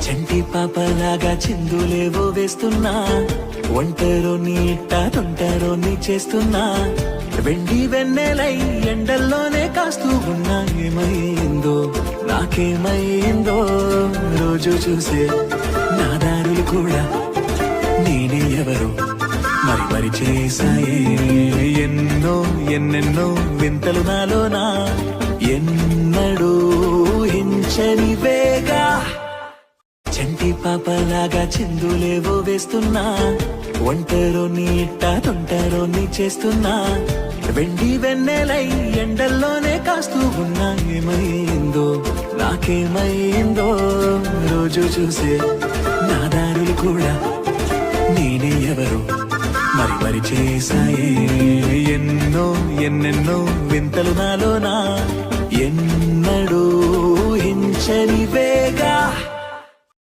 చంటి పాపలాగా చిందులేవో వేస్తున్నా, ఒంటరో నీట తొంటరో నీ చేస్తున్నా, వెండి వెన్నెలై ఎండల్లోనే కాస్తూ ఉన్నా. ఏమైందో నాకేమైందో రోజు చూసే నా దారులు కూడా నేనే ఎవరో మరి మరి చేశాయే. ఎన్నో ఎన్నెన్నో వింతలు నాలోనా, ఎన్నడూ హించని వేగా. చంటి పాపలాగా చిందులేవో వేస్తున్నా, ఒంటరో నీట తొంటరో నీ చేస్తున్నా, వెండి వెన్నెలై ఎండల్లోనే కాస్తూ ఉన్నా. ఏమైందో నాకేమైందో రోజు చూసే నా దారులు కూడా నేనే ఎవరో మరి మరి చేశాయే. ఎన్నో ఎన్నెన్నో వింతలు నాలోనా, ఎన్నడూ హించని వేగా.